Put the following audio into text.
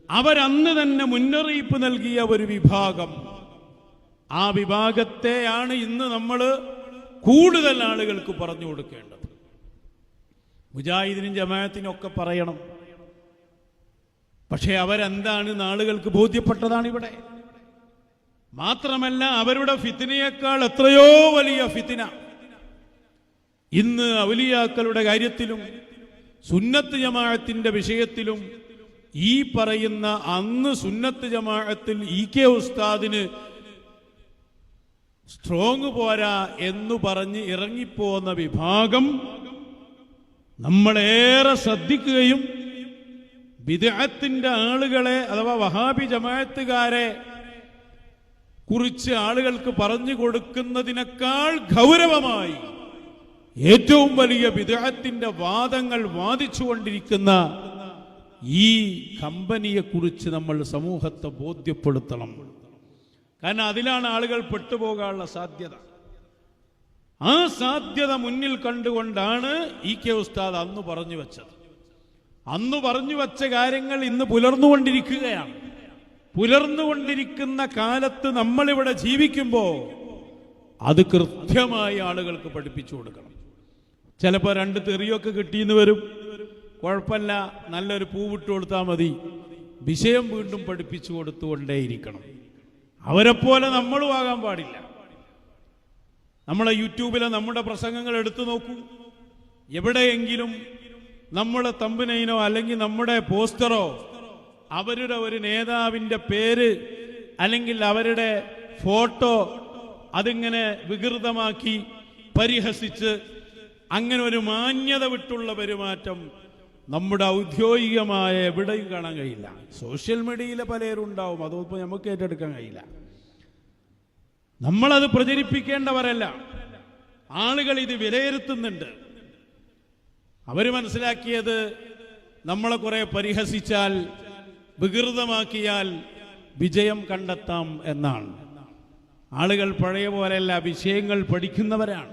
അവരന്ന് തന്നെ മുന്നറിയിപ്പ് നൽകിയ ഒരു വിഭാഗം. ആ വിഭാഗത്തെയാണ് ഇന്ന് നമ്മൾ കൂടുതൽ ആളുകൾക്ക് പറഞ്ഞു കൊടുക്കേണ്ടത്. മുജാഹിദിനും ജമാഅത്തിനും ഒക്കെ പറയണം. പക്ഷെ അവരെന്താണ് ആളുകൾക്ക് ബോധ്യപ്പെട്ടതാണ് ഇവിടെ. മാത്രമല്ല, അവരുടെ ഫിത്നയേക്കാൾ എത്രയോ വലിയ ഫിത്ന ഇന്ന് ഔലിയാക്കളുടെ കാര്യത്തിലും സുന്നത്ത് ജമാഅത്തിന്റെ വിഷയത്തിലും ഈ പറയുന്ന അന്ന് സുന്നത്ത് ജമാഅത്തിൽ ഇ.കെ. ഉസ്താദിന് സ്ട്രോങ് പോരാ എന്നു പറഞ്ഞ് ഇറങ്ങിപ്പോന്ന വിഭാഗം നമ്മളേറെ ശ്രദ്ധിക്കുകയും ബിദ്അത്തിന്റെ ആളുകളെ അഥവാ വഹാബി ജമാഅത്തുകാരെ കുറിച്ച് ആളുകൾക്ക് പറഞ്ഞു കൊടുക്കുന്നതിനേക്കാൾ ഗൗരവമായി ഏറ്റവും വലിയ ബിദ്അത്തിന്റെ വാദങ്ങൾ വാദിച്ചുകൊണ്ടിരിക്കുന്ന ഈ കമ്പനിയെ കുറിച്ച് നമ്മൾ സമൂഹത്തെ ബോധ്യപ്പെടുത്തണം. കാരണം അതിലാണ് ആളുകൾ പെട്ടുപോകാനുള്ള സാധ്യത. ആ സാധ്യത മുന്നിൽ കണ്ടുകൊണ്ടാണ് ഇ.കെ. ഉസ്താദ് അന്ന് പറഞ്ഞു വെച്ചത്. അന്ന് പറഞ്ഞു വച്ച കാര്യങ്ങൾ ഇന്ന് പുലർന്നുകൊണ്ടിരിക്കുകയാണ്. പുലർന്നുകൊണ്ടിരിക്കുന്ന കാലത്ത് നമ്മളിവിടെ ജീവിക്കുമ്പോൾ അത് കൃത്യമായി ആളുകൾക്ക് പഠിപ്പിച്ചു കൊടുക്കണം. ചിലപ്പോൾ 2 തെറിയൊക്കെ കിട്ടിയെന്ന് വരും, കുഴപ്പമില്ല, നല്ലൊരു പൂവിട്ട് കൊടുത്താൽ മതി. വിഷയം വീണ്ടും പഠിപ്പിച്ചു കൊടുത്തുകൊണ്ടേയിരിക്കണം. അവരെപ്പോലെ നമ്മളും ആകാൻ പാടില്ല. നമ്മളെ യൂട്യൂബിലെ നമ്മുടെ പ്രസംഗങ്ങൾ എടുത്തു നോക്കൂ. എവിടെയെങ്കിലും നമ്മുടെ തമ്പനയിനോ അല്ലെങ്കിൽ നമ്മുടെ പോസ്റ്ററോ അവരുടെ ഒരു നേതാവിൻ്റെ പേര് അല്ലെങ്കിൽ അവരുടെ ഫോട്ടോ അതിങ്ങനെ വികൃതമാക്കി പരിഹസിച്ച് അങ്ങനെ ഒരു മാന്യത വിട്ടുള്ള പെരുമാറ്റം നമ്മുടെ ഔദ്യോഗികമായ എവിടെയും കാണാൻ കഴിയില്ല. സോഷ്യൽ മീഡിയയിലെ പലരും ഉണ്ടാവും, അതൊന്നും നമുക്ക് ഏറ്റെടുക്കാൻ കഴിയില്ല. നമ്മളത് പ്രചരിപ്പിക്കേണ്ടവരല്ല. ആളുകൾ ഇത് വിലയിരുത്തുന്നുണ്ട്. അവർ മനസ്സിലാക്കിയത് നമ്മളെ കുറെ പരിഹസിച്ചാൽ വികൃതമാക്കിയാൽ വിജയം കണ്ടെത്താം എന്നാണ്. ആളുകൾ പഴയ പോലെയല്ല, വിഷയങ്ങൾ പഠിക്കുന്നവരാണ്.